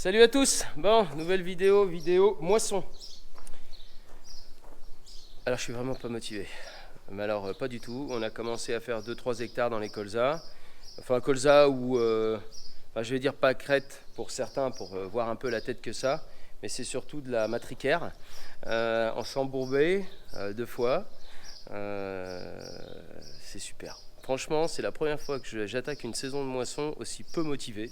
Salut à tous. Bon, nouvelle vidéo moisson. Alors je suis vraiment pas motivé. Mais alors pas du tout. On a commencé à faire 2-3 hectares dans les colzas. Enfin colza ou je vais dire pas crête pour certains pour voir un peu la tête que ça. Mais c'est surtout de la matricaire. En s'embourbé 2 fois. C'est super. Franchement, c'est la première fois que j'attaque une saison de moisson aussi peu motivée.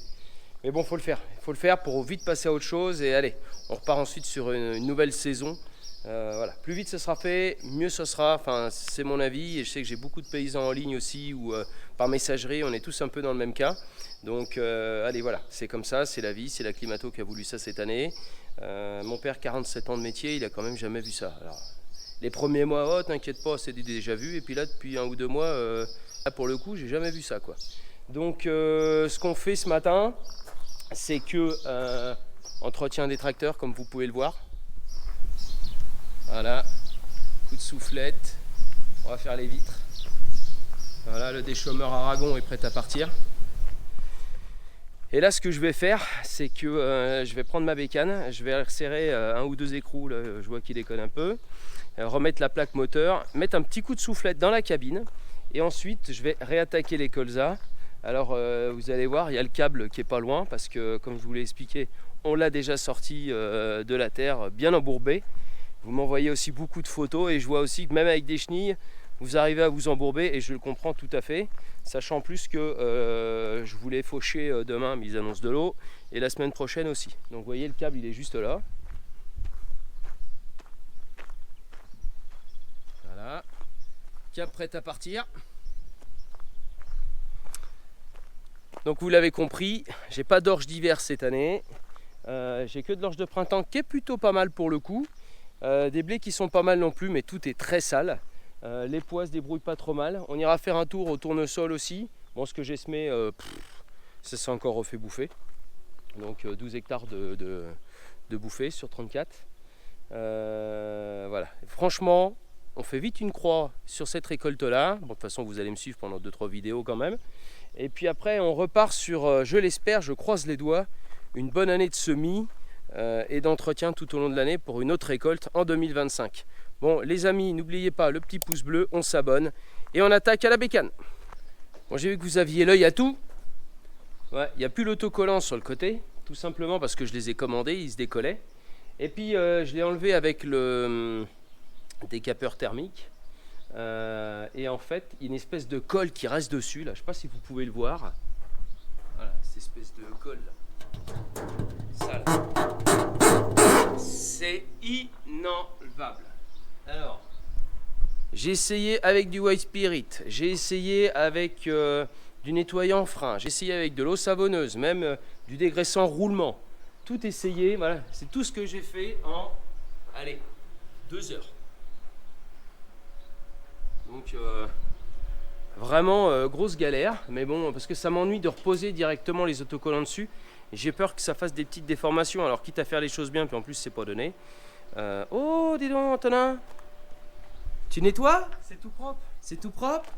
Mais bon, faut le faire. Il faut le faire pour vite passer à autre chose. Et allez, on repart ensuite sur une nouvelle saison. Voilà. Plus vite ce sera fait, mieux ce sera. Enfin, c'est mon avis. Et je sais que j'ai beaucoup de paysans en ligne aussi ou par messagerie. On est tous un peu dans le même cas. Donc, allez, voilà. C'est comme ça. C'est la vie. C'est la climato qui a voulu ça cette année. Mon père, 47 ans de métier, il a quand même jamais vu ça. Alors, les premiers mois, oh, t'inquiète pas, c'est déjà vu. Et puis là, depuis 1 ou 2 mois, là, pour le coup, j'ai jamais vu ça, quoi. Donc, ce qu'on fait ce matin, c'est que entretien des tracteurs, comme vous pouvez le voir. Voilà, coup de soufflette. On va faire les vitres. Voilà, le déchômeur Aragon est prêt à partir. Et là, ce que je vais faire, c'est que je vais prendre ma bécane, je vais resserrer 1 ou 2 écrous, là, je vois qu'il déconne un peu, remettre la plaque moteur, mettre un petit coup de soufflette dans la cabine, et ensuite je vais réattaquer les colzas. Alors vous allez voir, il y a le câble qui est pas loin, parce que comme je vous l'ai expliqué, on l'a déjà sorti de la terre, bien embourbé. Vous m'envoyez aussi beaucoup de photos, et je vois aussi que même avec des chenilles, vous arrivez à vous embourber, et je le comprends tout à fait, sachant en plus que je voulais faucher demain, mais ils annoncent de l'eau, et la semaine prochaine aussi. Donc vous voyez, le câble il est juste là. Voilà, câble prêt à partir. Donc vous l'avez compris, j'ai pas d'orge d'hiver cette année, j'ai que de l'orge de printemps qui est plutôt pas mal pour le coup, des blés qui sont pas mal non plus, mais tout est très sale. Les pois se débrouillent pas trop mal. On ira faire un tour au tournesol aussi. Bon, ce que j'ai semé, ça s'est encore refait bouffer. Donc 12 hectares de bouffées sur 34. Voilà. Franchement, on fait vite une croix sur cette récolte-là. Bon, de toute façon, vous allez me suivre pendant 2-3 vidéos quand même. Et puis après, on repart sur, je l'espère, je croise les doigts, une bonne année de semis et d'entretien tout au long de l'année pour une autre récolte en 2025. Bon, les amis, n'oubliez pas le petit pouce bleu, on s'abonne et on attaque à la bécane. Bon, j'ai vu que vous aviez l'œil à tout. Ouais, il n'y a plus l'autocollant sur le côté, tout simplement parce que je les ai commandés, ils se décollaient. Et puis, je l'ai enlevé avec le décapeur thermique. Et en fait, il y a une espèce de colle qui reste dessus, là. Je ne sais pas si vous pouvez le voir. Voilà, cette espèce de colle, là. Ça, là. C'est inenlevable. Alors, j'ai essayé avec du white spirit, j'ai essayé avec du nettoyant frein, j'ai essayé avec de l'eau savonneuse, même du dégraissant roulement. Tout essayé, voilà, c'est tout ce que j'ai fait en, allez, 2 heures. Donc, vraiment grosse galère, mais bon, parce que ça m'ennuie de reposer directement les autocollants dessus. J'ai peur que ça fasse des petites déformations, alors quitte à faire les choses bien, puis en plus c'est pas donné. Oh, dis donc, Antonin, tu nettoies? C'est tout propre. C'est tout propre?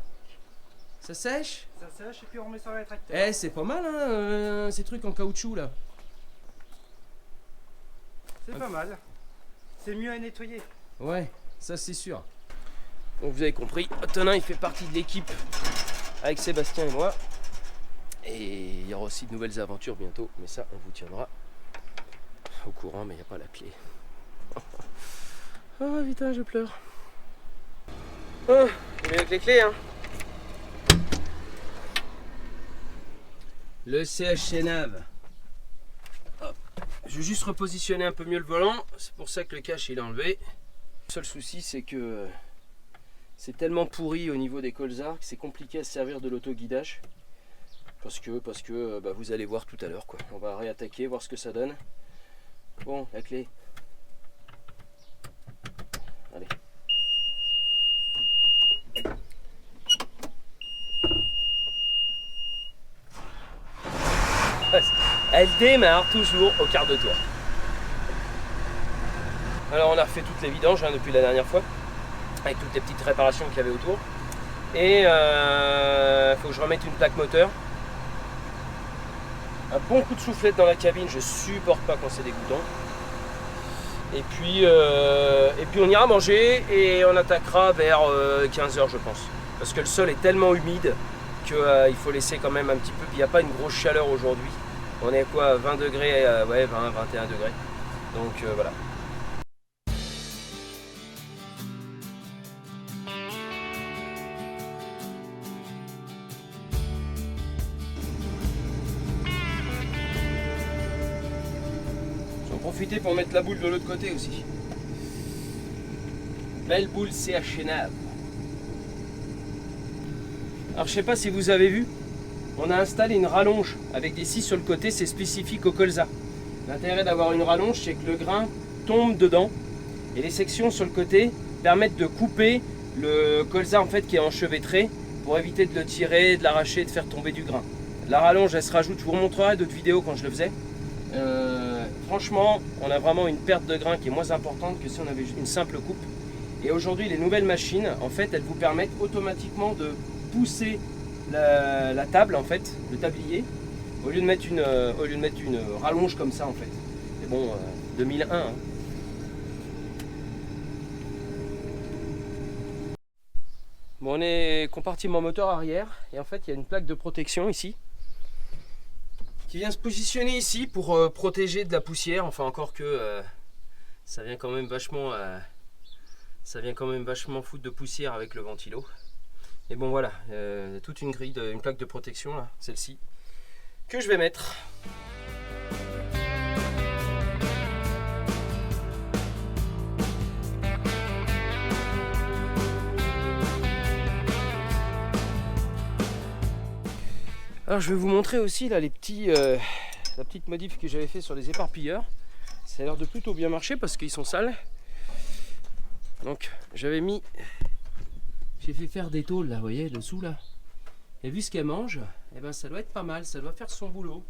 Ça sèche? Ça sèche et puis on met sur les tracteurs. Eh, c'est pas mal, hein, ces trucs en caoutchouc, là. C'est pas mal. C'est mieux à nettoyer. Ouais, ça c'est sûr. Donc vous avez compris, Antonin, il fait partie de l'équipe avec Sébastien et moi. Et il y aura aussi de nouvelles aventures bientôt, mais ça, on vous tiendra au courant, mais il n'y a pas la clé. Oh putain, je pleure. Oh, j'ai avec les clés, hein. Le CHC Nav. Hop. Je vais juste repositionner un peu mieux le volant, c'est pour ça que le cache il est enlevé. Le seul souci, c'est que c'est tellement pourri au niveau des colzas que c'est compliqué à se servir de l'autoguidage. Parce que bah, vous allez voir tout à l'heure, quoi. On va réattaquer, voir ce que ça donne. Bon, la clé. Allez. Elle démarre toujours au quart de tour. Alors on a refait toutes les vidanges hein, depuis la dernière fois, avec toutes les petites réparations qu'il y avait autour. Et faut que je remette une plaque moteur. Un bon coup de soufflette dans la cabine, je supporte pas quand c'est dégoûtant. Et puis on ira manger et on attaquera vers 15 h je pense. Parce que le sol est tellement humide qu'il faut laisser quand même un petit peu. Il n'y a pas une grosse chaleur aujourd'hui. On est à quoi, 20 degrés, ouais 20, 21 degrés. Donc voilà. J'en profiter pour mettre la boule de l'autre côté aussi. Belle boule CH Nav. Alors je sais pas si vous avez vu, on a installé une rallonge avec des scies sur le côté, c'est spécifique au colza. L'intérêt d'avoir une rallonge, c'est que le grain tombe dedans et les sections sur le côté permettent de couper le colza en fait qui est enchevêtré pour éviter de le tirer, de l'arracher, de faire tomber du grain. La rallonge elle se rajoute, je vous remontrerai d'autres vidéos quand je le faisais. Franchement, on a vraiment une perte de grain qui est moins importante que si on avait une simple coupe. Et aujourd'hui, les nouvelles machines, en fait, elles vous permettent automatiquement de pousser la table, en fait, le tablier, au lieu de mettre une rallonge comme ça, en fait. Mais bon, 2001. Hein. Bon, on est compartiment moteur arrière, et en fait, il y a une plaque de protection ici, qui vient se positionner ici pour protéger de la poussière. Enfin, encore que ça vient quand même vachement foutre de poussière avec le ventilo. Et bon voilà, toute une grille, une plaque de protection là, celle-ci, que je vais mettre. Alors je vais vous montrer aussi là la petite modif que j'avais fait sur les éparpilleurs. Ça a l'air de plutôt bien marcher parce qu'ils sont sales. Donc j'ai fait faire des tôles là, vous voyez, dessous là. Et vu ce qu'elle mange, eh ben, ça doit être pas mal, ça doit faire son boulot.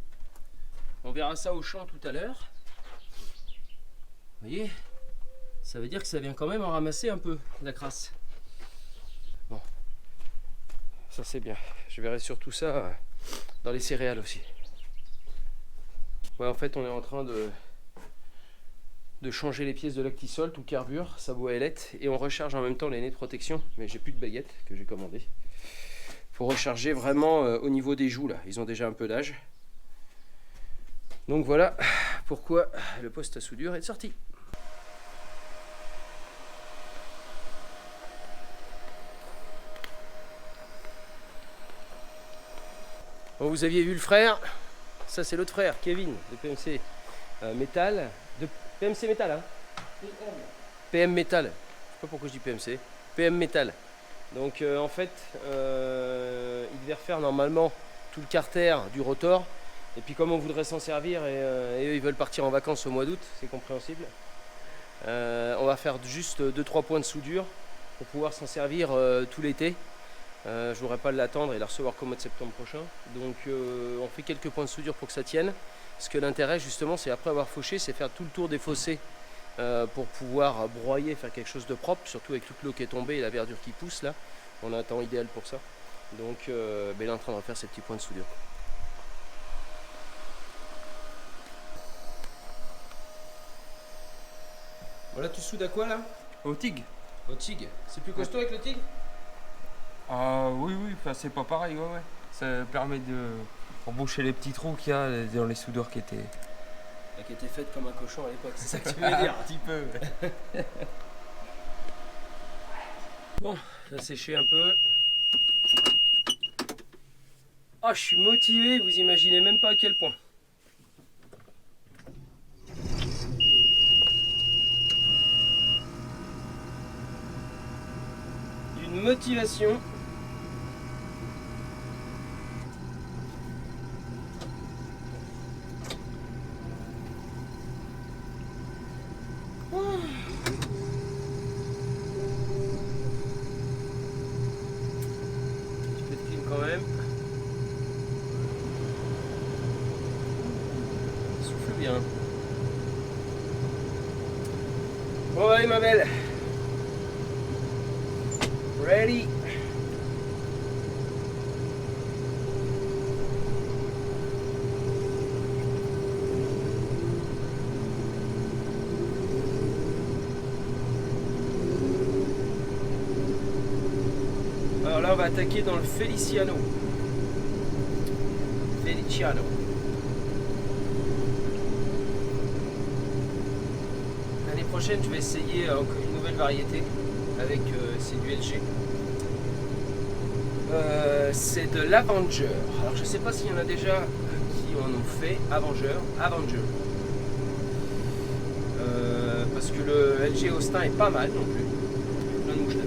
On verra ça au champ tout à l'heure. Vous voyez, ça veut dire que ça vient quand même en ramasser un peu, la crasse. Bon, ça c'est bien. Je verrai surtout ça dans les céréales aussi. Ouais, en fait, on est en train de changer les pièces de Lactisol, tout carbure, sabot à ailettes, et on recharge en même temps les nez de protection, mais j'ai plus de baguettes que j'ai commandées. Il faut recharger vraiment au niveau des joues là, ils ont déjà un peu d'âge. Donc voilà pourquoi le poste à soudure est sorti. Bon, vous aviez vu le frère, ça c'est l'autre frère, Kevin, de PMC Métal, de PMC Métal, hein. PM Métal, je sais pas pourquoi je dis PMC, PM Métal. Donc en fait, il devait refaire normalement tout le carter du rotor. Et puis comme on voudrait s'en servir et eux ils veulent partir en vacances au mois d'août, c'est compréhensible. On va faire juste 2-3 points de soudure pour pouvoir s'en servir tout l'été. Je ne voudrais pas l'attendre et la recevoir qu'au mois de septembre prochain. Donc on fait quelques points de soudure pour que ça tienne. Parce que l'intérêt justement c'est après avoir fauché, c'est faire tout le tour des fossés pour pouvoir broyer, faire quelque chose de propre, surtout avec toute l'eau qui est tombée et la verdure qui pousse là. On a un temps idéal pour ça. Donc il est en train de refaire ces petits points de soudure. Voilà, tu soudes à quoi là? Au TIG. Au TIG. C'est plus costaud avec le TIG? Ah oui, enfin, c'est pas pareil, ouais. Ça permet de reboucher les petits trous qu'il y a dans les soudeurs qui étaient faites comme un cochon à l'époque, c'est ça que tu veux dire? un petit peu. Bon, ça a séché un peu. Ah, je suis motivé, vous imaginez même pas à quel point. D'une motivation. Bien. Bon allez ma belle. Ready. là on va attaquer dans le Feliciano. L'année prochaine je vais essayer une nouvelle variété avec c'est du LG. C'est de l'Avenger. Alors je sais pas s'il y en a déjà qui en ont fait. Avenger. Parce que le LG Austin est pas mal non plus. Plein de mouches là.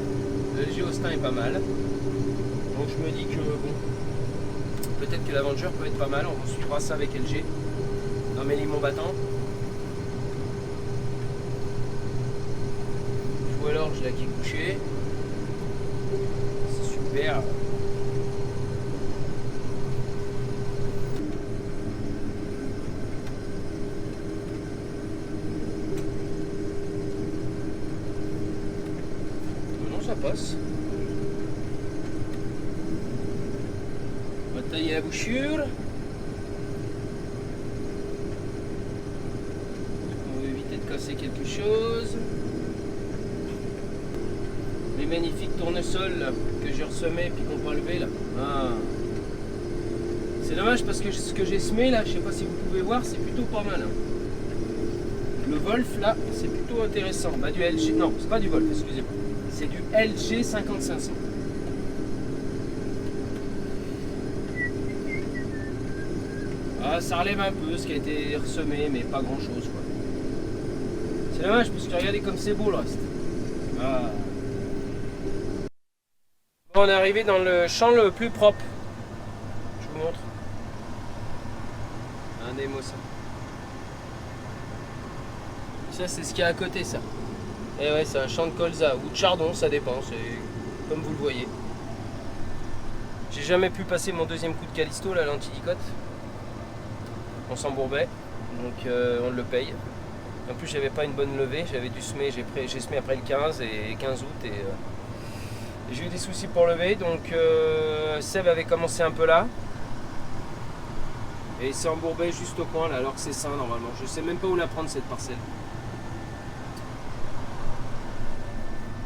Le LG Austin est pas mal. Donc je me dis que bon, peut-être que l'Avenger peut être pas mal. On suivra ça avec LG dans mes limons battants. Ou alors je la qui est couché. C'est super. Ça passe. On va tailler la bouchure. On va éviter de casser quelque chose. Les magnifiques tournesols là, que j'ai ressemés et puis qu'on peut enlever là. Ah. C'est dommage parce que ce que j'ai semé là, je sais pas si vous pouvez voir, c'est plutôt pas mal. Hein. Le Wolf là, c'est plutôt intéressant. Bah du LG, non, c'est pas du Wolf, excusez-moi. C'est du LG 5500. Ah, ça relève un peu ce qui a été ressemé, mais pas grand chose quoi. C'est dommage parce que regardez comme c'est beau le reste. Ah. Bon, on est arrivé dans le champ le plus propre. Je vous montre. Un démo ça. Ça c'est ce qu'il y a à côté ça. Et ouais, c'est un champ de colza ou de chardon, ça dépend, c'est comme vous le voyez. J'ai jamais pu passer mon deuxième coup de Callisto, là, l'antidicote. On s'embourbait, donc on le paye. En plus, j'avais pas une bonne levée, j'avais dû semer, j'ai semé après le 15 et 15 août et j'ai eu des soucis pour lever, donc Seb avait commencé un peu là. Et il s'est embourbé juste au coin là, alors que c'est sain normalement. Je sais même pas où la prendre cette parcelle.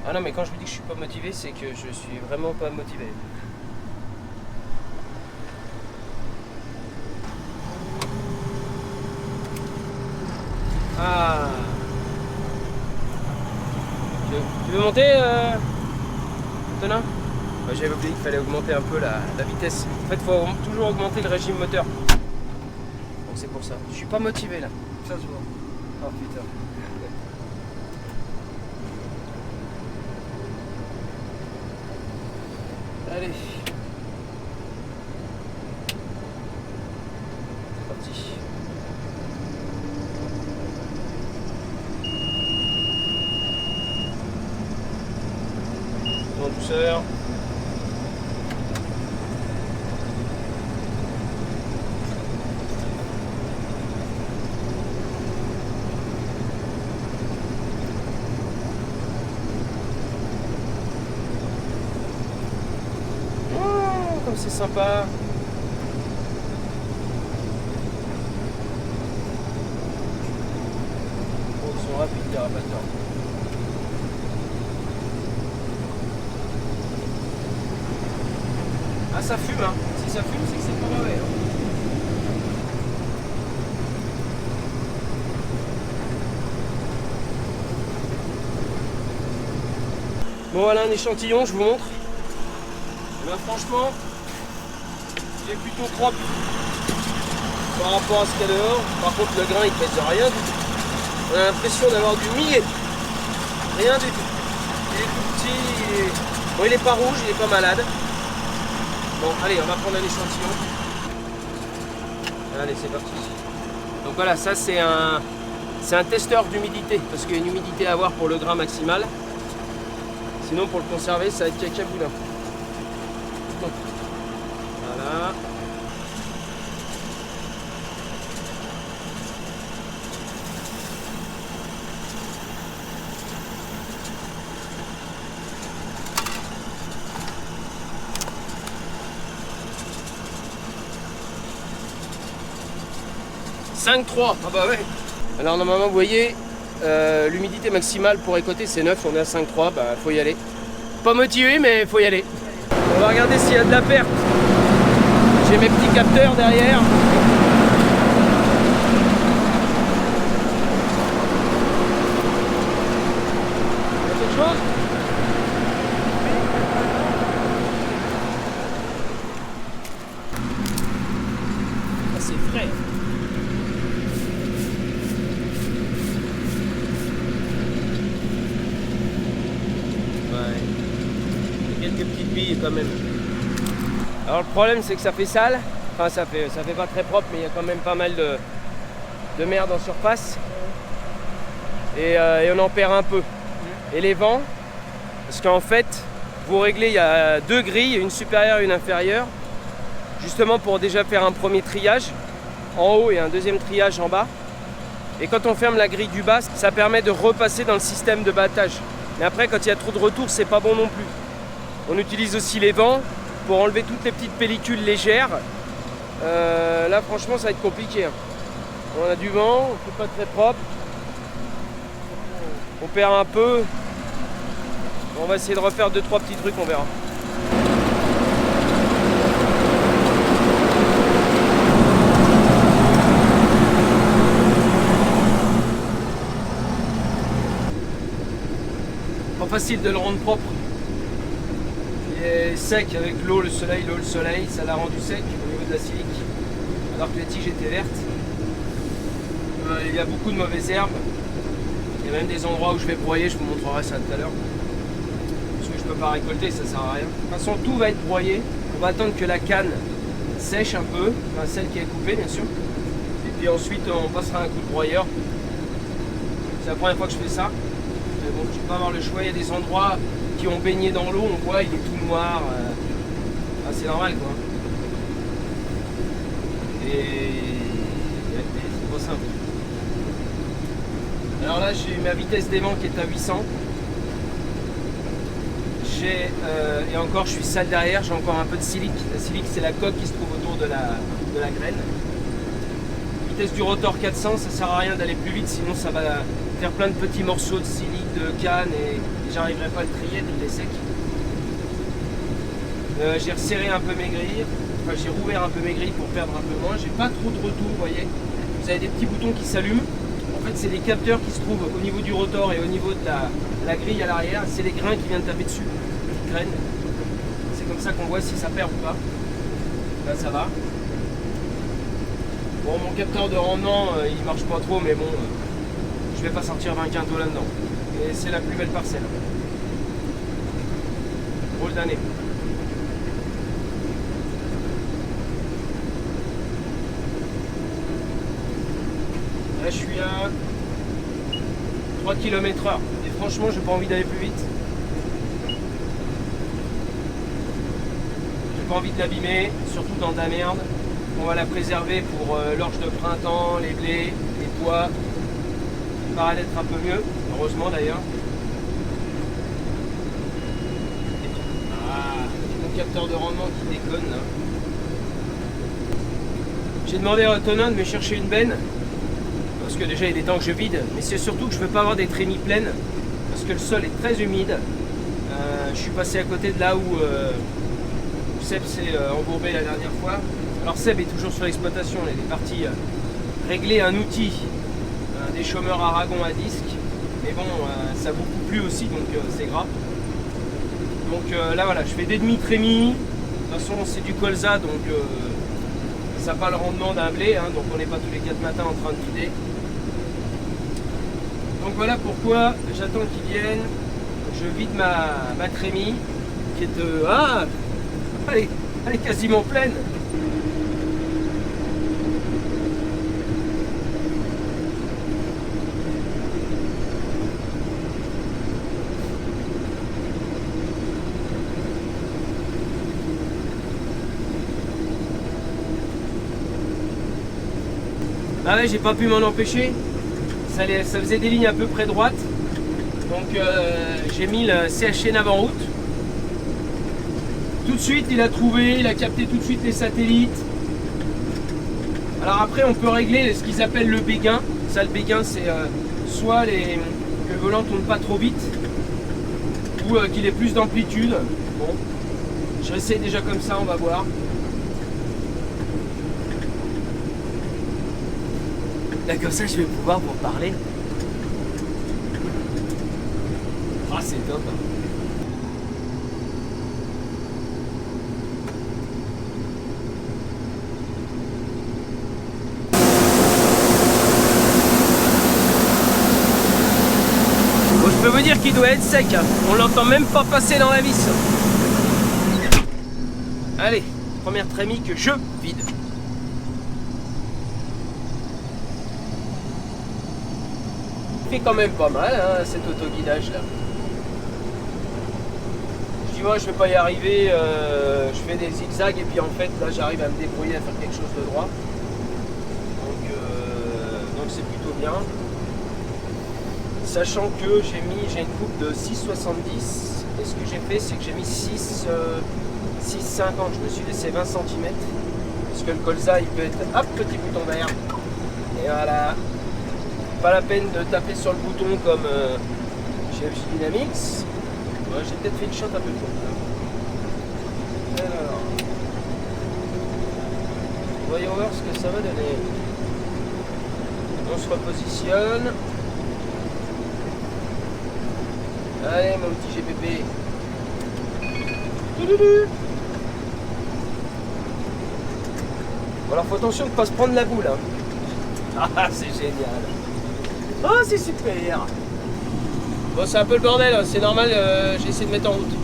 Ah non, mais quand je vous dis que je suis pas motivé, c'est que je suis vraiment pas motivé. Ah. Tu veux monter, Antonin? Bah, j'avais oublié qu'il fallait augmenter un peu la vitesse. En fait, il faut toujours augmenter le régime moteur. Donc c'est pour ça. Je suis pas motivé là. Ça se voit. Oh putain. Allez. C'est parti. En douceur. C'est sympa. Oh, ils sont rapides les rapatteurs. Ah, ça fume, hein. Si ça fume, c'est que c'est pas mauvais. Hein. Bon, voilà un échantillon, je vous montre. Et ben, franchement, il est plutôt propre par rapport à ce qu'il y a dehors. Par contre, le grain il pèse rien du tout. On a l'impression d'avoir du millet. Rien du tout. Il est tout petit. Bon, il est pas rouge, il est pas malade. Bon, allez, on va prendre un échantillon. Allez, c'est parti. Donc voilà, ça c'est un testeur d'humidité parce qu'il y a une humidité à avoir pour le grain maximal. Sinon, pour le conserver, ça va être cacaboulin. Voilà. « 5,3 ». Ah bah ouais. Alors normalement vous voyez, l'humidité maximale pour récolter c'est 9, on est à 5,3, bah faut y aller. Pas motivé mais faut y aller. va regarder s'il y a de la perte. J'ai mes petits capteurs derrière. Il y a quelque chose? Ah, c'est frais. Quelques petites billes quand même. Alors le problème c'est que ça fait sale, enfin ça fait pas très propre, mais il y a quand même pas mal de merde en surface et on en perd un peu. Et les vents, parce qu'en fait vous réglez, il y a deux grilles, une supérieure et une inférieure, justement pour déjà faire un premier triage en haut et un deuxième triage en bas. Et quand on ferme la grille du bas, ça permet de repasser dans le système de battage. Mais après quand il y a trop de retour, c'est pas bon non plus. On utilise aussi les vents pour enlever toutes les petites pellicules légères. Là franchement ça va être compliqué. On a du vent, c'est pas très propre. On perd un peu. On va essayer de refaire 2-3 petits trucs, on verra. Pas facile de le rendre propre. Il est sec avec l'eau, le soleil, ça l'a rendu sec au niveau de la silique, alors que les tiges étaient vertes. Il y a beaucoup de mauvaises herbes. Il y a même des endroits où je vais broyer, je vous montrerai ça tout à l'heure. Parce que je ne peux pas récolter, ça sert à rien. De toute façon, tout va être broyé. On va attendre que la canne sèche un peu, enfin celle qui est coupée bien sûr. Et puis ensuite, on passera un coup de broyeur. C'est la première fois que je fais ça. Mais bon, je ne vais pas avoir le choix. Il y a des endroits qui ont baigné dans l'eau, on voit, il est tout noir. C'est normal quoi. Et c'est pas simple. Alors là, j'ai ma vitesse des vents qui est à 800. Et encore, je suis sale derrière, j'ai encore un peu de silique. La silique, c'est la coque qui se trouve autour de la graine. Vitesse du rotor 400, ça sert à rien d'aller plus vite, sinon ça va faire plein de petits morceaux de silique, de canne, et j'arriverai pas à le trier dès qu'il est sec. J'ai resserré un peu mes grilles, enfin j'ai rouvert un peu mes grilles pour perdre un peu moins. J'ai pas trop de retour, vous voyez. Vous avez des petits boutons qui s'allument. En fait, c'est les capteurs qui se trouvent au niveau du rotor et au niveau de la grille à l'arrière. C'est les grains qui viennent taper dessus, les graines. C'est comme ça qu'on voit si ça perd ou pas. Là, ça va. Bon, mon capteur de rendement, il marche pas trop, mais bon, je vais pas sortir 20 quintaux là-dedans. Et c'est la plus belle parcelle. Drôle d'année. Là, je suis à 3 km/h. Et franchement, j'ai pas envie d'aller plus vite. J'ai pas envie de l'abîmer, surtout dans de la merde. On va la préserver pour l'orge de printemps, les blés, les pois. Ça paraît d'être un peu mieux, heureusement d'ailleurs. Ah, mon capteur de rendement qui déconne là. J'ai demandé à Antonin de me chercher une benne. Parce que déjà il est temps que je vide, mais c'est surtout que je ne veux pas avoir des trémies pleines parce que le sol est très humide. Je suis passé à côté de là où Seb s'est embourbé la dernière fois. Alors Seb est toujours sur l'exploitation, il est parti régler un outil des chômeurs Aragon à disque, mais bon ça a beaucoup plu aussi, donc c'est grave. Donc là voilà, je fais des demi-trémies. De toute façon c'est du colza, donc ça n'a pas le rendement d'un blé, hein, donc on n'est pas tous les 4 matins en train de vider. Donc voilà pourquoi j'attends qu'ils viennent. Je vide ma trémie qui est de... Ah, elle est quasiment pleine. Ah ouais, j'ai pas pu m'en empêcher. Ça faisait des lignes à peu près droites. Donc j'ai mis le CHN avant route. Tout de suite il a trouvé, il a capté tout de suite les satellites. Alors après on peut régler ce qu'ils appellent le béguin. Ça, le béguin, c'est soit que le volant tourne pas trop vite ou qu'il ait plus d'amplitude. Bon. Je réessaye déjà comme ça, on va voir. Là comme ça je vais pouvoir vous parler. Ah c'est top hein. Bon, je peux vous dire qu'il doit être sec, hein. On l'entend même pas passer dans la vis. Allez, première trémie que je vide. Fait quand même pas mal hein, cet autoguidage là. Je dis moi je vais pas y arriver, je fais des zigzags et puis en fait là j'arrive à me débrouiller à faire quelque chose de droit. Donc c'est plutôt bien. Sachant que j'ai une coupe de 6,70 et ce que j'ai fait c'est que j'ai mis 6,50, je me suis laissé 20 cm parce que le colza il peut être hop petit bouton vert et voilà. Pas la peine de taper sur le bouton comme chez FJ Dynamics. Ouais, j'ai peut-être fait une shot un peu courte. Alors, voyons voir ce que ça va donner. On se repositionne. Allez mon petit GPP. Bon alors faut attention de ne pas se prendre la boule. Hein. Ah c'est génial. Oh c'est super. Bon c'est un peu le bordel, hein. C'est normal, j'ai essayé de mettre en route.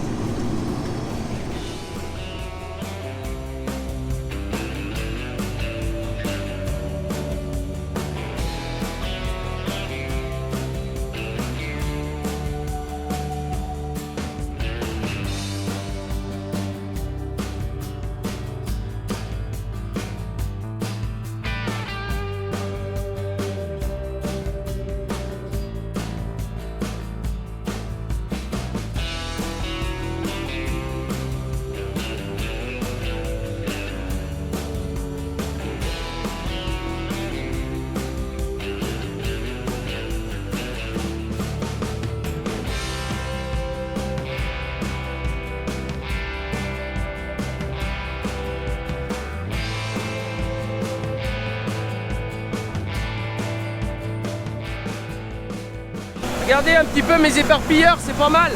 Regardez un petit peu mes éparpilleurs, c'est pas mal.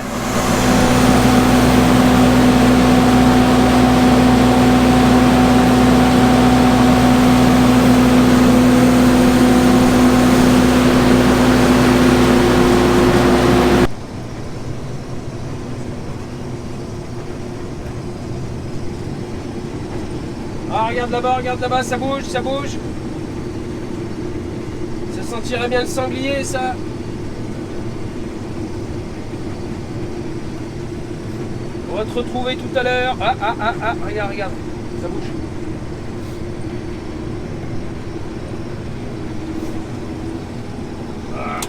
Ah, regarde là-bas, ça bouge, ça bouge. Ça sentirait bien le sanglier, ça. On va te retrouver tout à l'heure. Ah, regarde, ça bouge. Ah.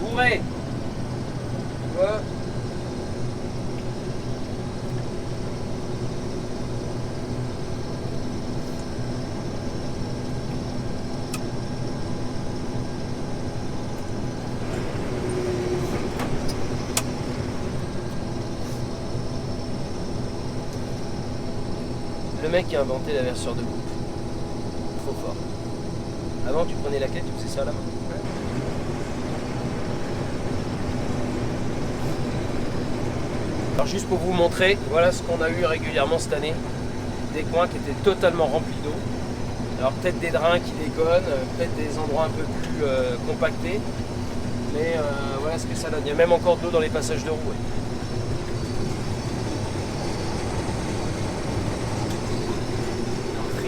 Bourré. Tu vois ? Le mec qui a inventé la verseur de coupe. Trop fort. Avant tu prenais la clé, tu faisais ça à la main. Alors juste pour vous montrer, voilà ce qu'on a eu régulièrement cette année. Des coins qui étaient totalement remplis d'eau. Alors peut-être des drains qui déconnent, peut-être des endroits un peu plus compactés. Mais voilà ce que ça donne. Il y a même encore de l'eau dans les passages de roues. Ouais.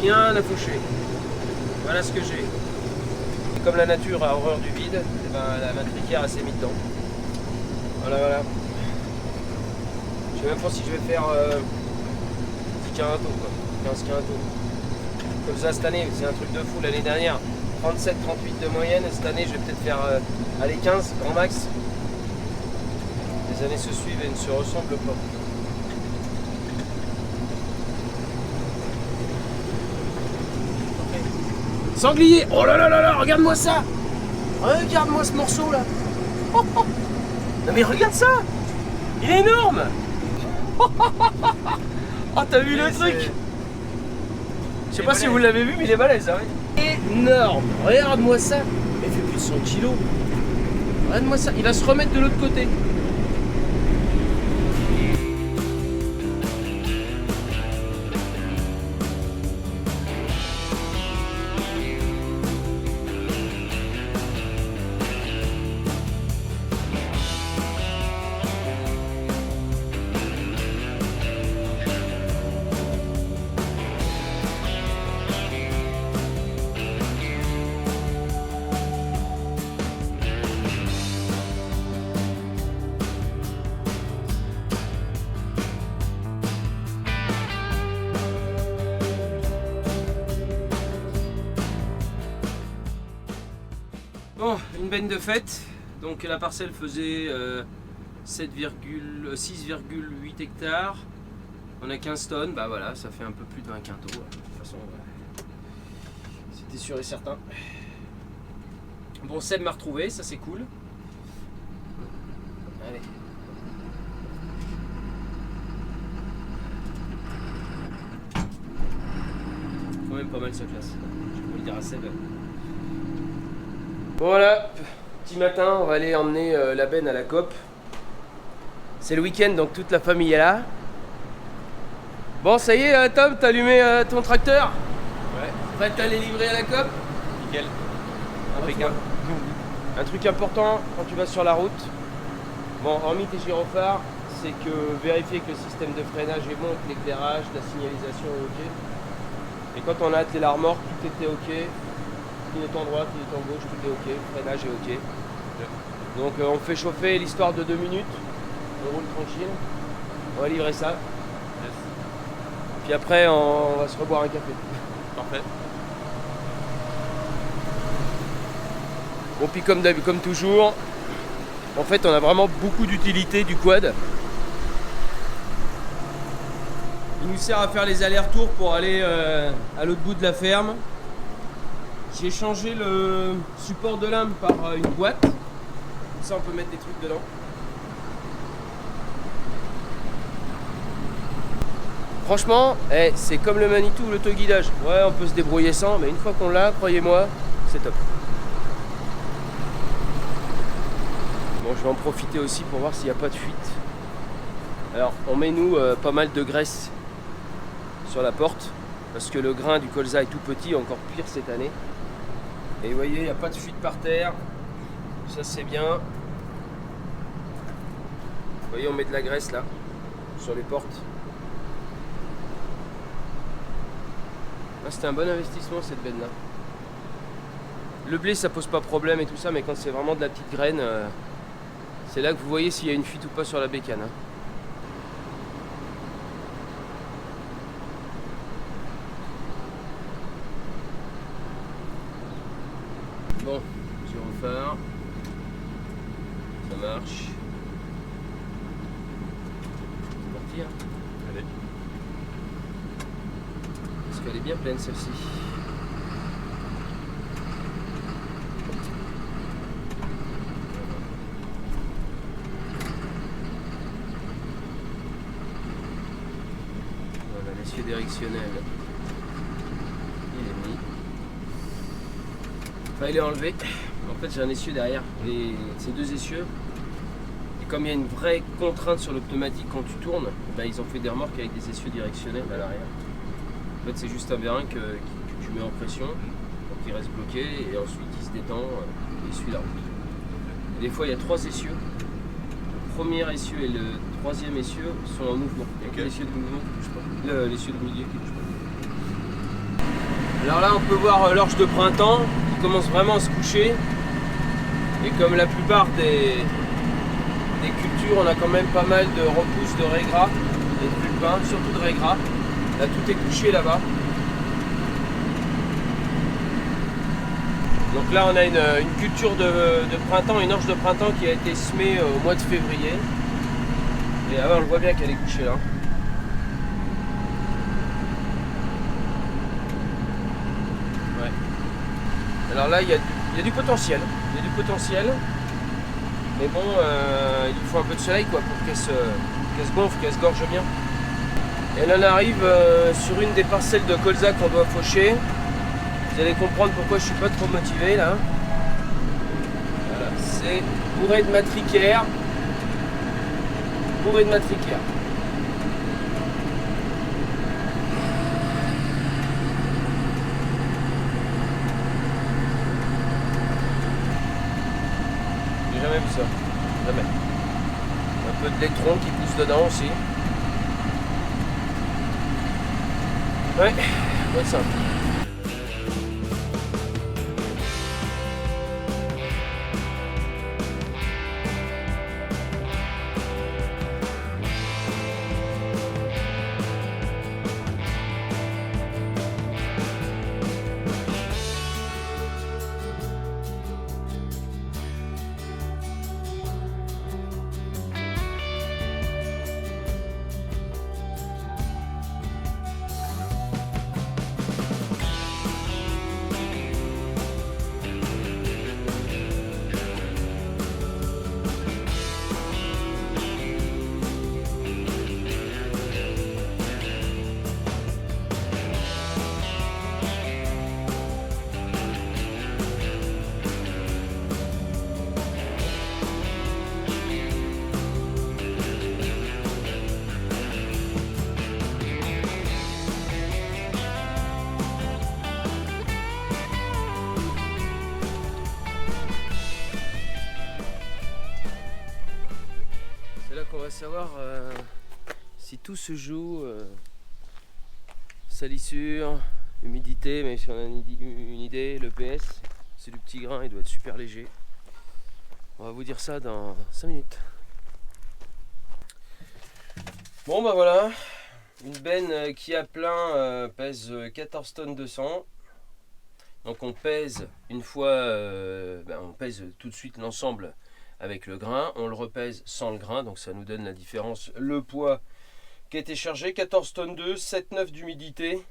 Rien à faucher. Voilà ce que j'ai. Et comme la nature a horreur du vide, et ben, la matricaire s'est mise dedans. Voilà. Je sais même pas si je vais faire 10 quintos, quoi. 15 quintos. Comme ça cette année, c'est un truc de fou. L'année dernière, 37-38 de moyenne. Cette année, je vais peut-être faire 15 grand max. Les années se suivent et ne se ressemblent pas. Sanglier! Oh là là là là, regarde-moi ça! Regarde-moi ce morceau là! Oh, oh. Non mais regarde ça! Il est énorme! Oh, t'as vu le truc? Je sais pas si vous l'avez vu, mais il est balèze. Hein. Énorme. Regarde-moi ça. Il fait plus de 100 kilos. Regarde-moi ça. Il va se remettre de l'autre côté. Bon, une benne de fête. Donc la parcelle faisait 6,8 hectares. On a 15 tonnes, bah voilà, ça fait un peu plus de 20 quintaux. De toute façon, c'était sûr et certain. Bon, Seb m'a retrouvé, ça c'est cool. Allez. Quand même pas mal sa classe. Je peux le dire à Seb. Bon voilà, petit matin, on va aller emmener la benne à la COP. C'est le week-end, donc toute la famille est là. Bon, ça y est, Tom, t'as allumé ton tracteur? Ouais. Prêt à les livrer à la COP? Nickel. Impeccable. Un truc important quand tu vas sur la route, bon, hormis tes gyrophares, c'est que vérifier que le système de freinage est bon, que l'éclairage, la signalisation est ok. Et quand on a attelé la remorque, tout était ok. Clignotant droit, clignotant gauche, tout est ok, freinage est ok. Donc on fait chauffer l'histoire de 2 minutes, on roule tranquille, on va livrer ça. Yes. Puis après on va se reboire un café. Parfait. Bon puis comme toujours, en fait on a vraiment beaucoup d'utilité du quad. Il nous sert à faire les allers-retours pour aller à l'autre bout de la ferme. J'ai changé le support de lame par une boîte. Comme ça on peut mettre des trucs dedans. Franchement, c'est comme le Manitou ou l'autoguidage. Ouais, on peut se débrouiller sans, mais une fois qu'on l'a, croyez-moi, c'est top. Bon, je vais en profiter aussi pour voir s'il n'y a pas de fuite. Alors, on met nous pas mal de graisse sur la porte, parce que le grain du colza est tout petit, encore pire cette année. Et vous voyez, il n'y a pas de fuite par terre. Ça c'est bien. Vous voyez, on met de la graisse là, sur les portes. Là, c'était un bon investissement cette benne là. Le blé ça pose pas problème et tout ça, mais quand c'est vraiment de la petite graine, c'est là que vous voyez s'il y a une fuite ou pas sur la bécane. Hein. Bon, gyrophare, ça marche. C'est parti, hein. Allez. Parce qu'elle est bien pleine celle-ci. Voilà, l'essieu directionnel. Il est mis. Enfin, il est enlevé. En fait, j'ai un essieu derrière. Ces deux essieux. Et comme il y a une vraie contrainte sur le pneumatique quand tu tournes, ben, ils ont fait des remorques avec des essieux directionnels à l'arrière. En fait, c'est juste un vérin que tu mets en pression pour qu'il reste bloqué et ensuite il se détend et il suit la route. Et des fois, il y a 3 essieux. Le premier essieu et le troisième essieu sont en mouvement. Il n'y a que l'essieu de mouvement qui ne bouge pas. L'essieu de milieu qui ne bouge pas. Alors là, on peut voir l'orge de printemps qui commence vraiment à se coucher. Et comme la plupart des cultures, on a quand même pas mal de repousses de raies gras et de pulpins, surtout de raies gras. Là, tout est couché là-bas. Donc là, on a une culture de printemps, une orge de printemps qui a été semée au mois de février. Et avant, on le voit bien qu'elle est couchée là. Ouais. Alors là, il y a du potentiel. Il y a du potentiel. Mais bon, il faut un peu de soleil quoi, pour qu'elle se qu'elle se gonfle, qu'elle se gorge bien. Et là on arrive sur une des parcelles de colza qu'on doit faucher. Vous allez comprendre pourquoi je suis pas trop motivé là. Voilà, c'est bourré de matricaire. Bourré de matricaire. J'ai jamais vu ça. Jamais. Un peu de électron qui pousse dedans aussi. Ouais, ouais simple. On va savoir si tout se joue, salissure, humidité, mais si on a une idée, le PS, c'est du petit grain, il doit être super léger. On va vous dire ça dans 5 minutes. Bon bah voilà, une benne qui à plein pèse 14 tonnes 200. Donc on pèse une fois, on pèse tout de suite l'ensemble avec le grain, on le repèse sans le grain, donc ça nous donne la différence. Le poids qui a été chargé, 14 tonnes 2, 7,9 d'humidité,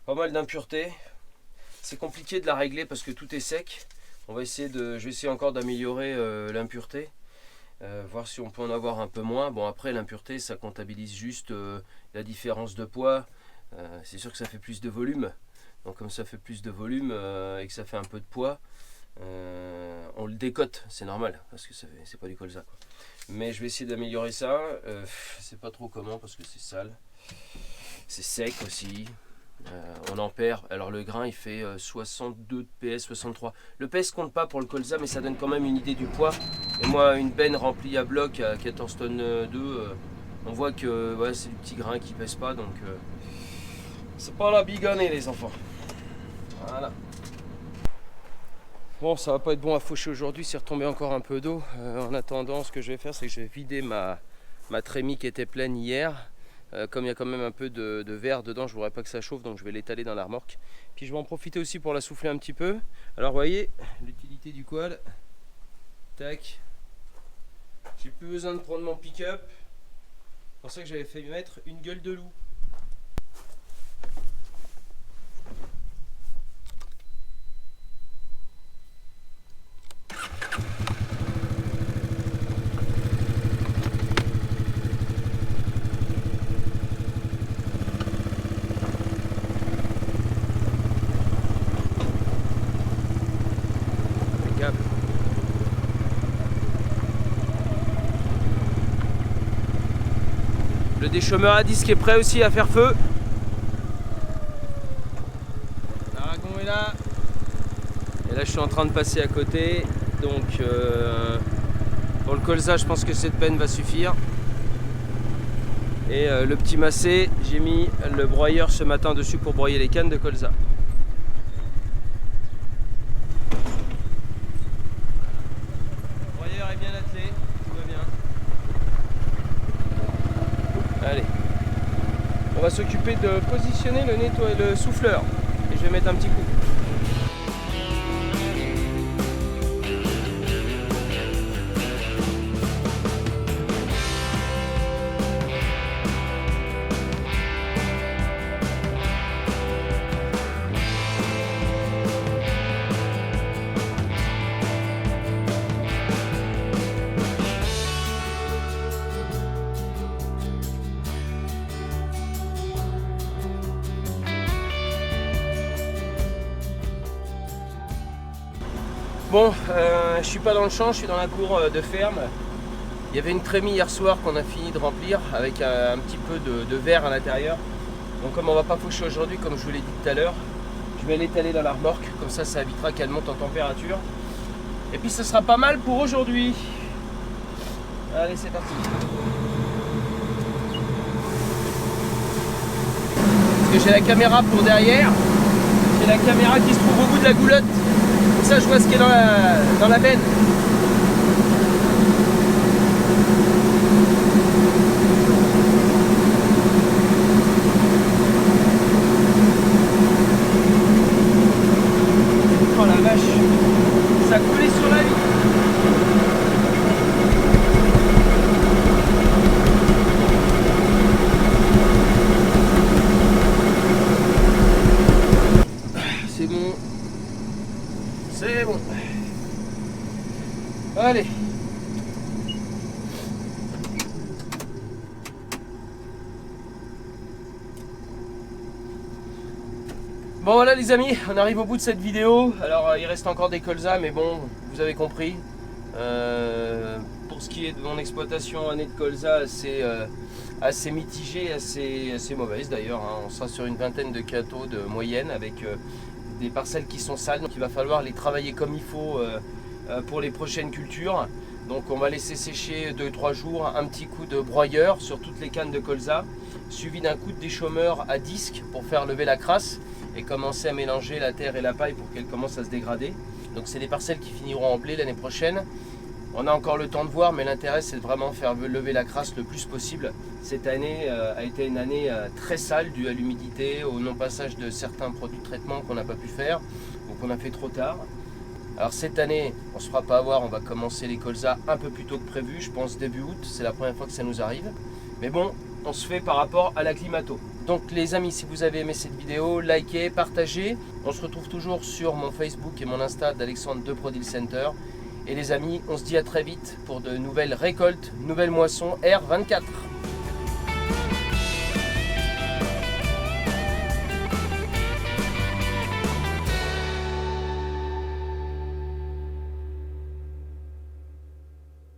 pas mal d'impuretés. C'est compliqué de la régler parce que tout est sec. Je vais essayer encore d'améliorer l'impureté, voir si on peut en avoir un peu moins. Bon après l'impureté ça comptabilise juste la différence de poids. C'est sûr que ça fait plus de volume. Donc comme ça fait plus de volume et que ça fait un peu de poids, on le décote, c'est normal parce que c'est pas du colza quoi. Mais je vais essayer d'améliorer ça. Je sais pas trop comment parce que c'est sale, c'est sec aussi. On en perd. Alors le grain il fait 62 PS, 63. Le PS compte pas pour le colza, mais ça donne quand même une idée du poids. Et moi, une benne remplie à bloc à 14 tonnes 2, on voit que ouais, c'est du petit grain qui pèse pas, donc c'est pas la bigonée les enfants. Voilà. Bon, ça va pas être bon à faucher aujourd'hui, c'est retombé encore un peu d'eau. En attendant, ce que je vais faire, c'est que je vais vider ma trémie qui était pleine hier. Comme il y a quand même un peu de verre dedans, je ne voudrais pas que ça chauffe, donc je vais l'étaler dans la remorque. Puis je vais en profiter aussi pour la souffler un petit peu. Alors vous voyez, l'utilité du quad. Tac. J'ai plus besoin de prendre mon pick-up. C'est pour ça que j'avais fait mettre une gueule de loup. Le déchômeur à disque est prêt aussi à faire feu. L'Aragon est là. Et là je suis en train de passer à côté. Donc pour le colza je pense que cette benne va suffire. Et le petit massé, j'ai mis le broyeur ce matin dessus pour broyer les cannes de colza. Le broyeur est bien attelé, tout va bien. Allez, on va s'occuper de positionner le souffleur et je vais mettre un petit coup. Bon, je suis pas dans le champ, je suis dans la cour de ferme. Il y avait une trémie hier soir qu'on a fini de remplir avec un petit peu de verre à l'intérieur. Donc comme on va pas faucher aujourd'hui, comme je vous l'ai dit tout à l'heure, je vais l'étaler dans la remorque, comme ça évitera qu'elle monte en température. Et puis ce sera pas mal pour aujourd'hui. Allez, c'est parti. Parce que j'ai la caméra pour derrière, j'ai la caméra qui se trouve au bout de la goulotte. Comme ça je vois ce qui est dans la benne. Oh la vache, ça coulait sur la vie. C'est bon. C'est bon. Allez. Bon voilà les amis, on arrive au bout de cette vidéo. Alors il reste encore des colzas, mais bon, vous avez compris. Pour ce qui est de mon exploitation année de colza, assez mitigée, assez mauvaise d'ailleurs. Hein. On sera sur une vingtaine de cathos de moyenne avec des parcelles qui sont sales. Donc il va falloir les travailler comme il faut pour les prochaines cultures. Donc on va laisser sécher 2-3 jours, un petit coup de broyeur sur toutes les cannes de colza, suivi d'un coup de déchaumeur à disque pour faire lever la crasse et commencer à mélanger la terre et la paille pour qu'elle commence à se dégrader. Donc c'est des parcelles qui finiront en blé l'année prochaine. On a encore le temps de voir, mais l'intérêt c'est de vraiment faire lever la crasse le plus possible. Cette année a été une année très sale due à l'humidité, au non-passage de certains produits de traitement qu'on n'a pas pu faire ou qu'on a fait trop tard. Alors cette année, on ne se fera pas avoir, on va commencer les colzas un peu plus tôt que prévu, je pense début août, c'est la première fois que ça nous arrive. Mais bon, on se fait par rapport à la climato. Donc les amis, si vous avez aimé cette vidéo, likez, partagez. On se retrouve toujours sur mon Facebook et mon Insta d'Alexandre de Pro Deal Center. Et les amis, on se dit à très vite pour de nouvelles récoltes, nouvelles moissons R24.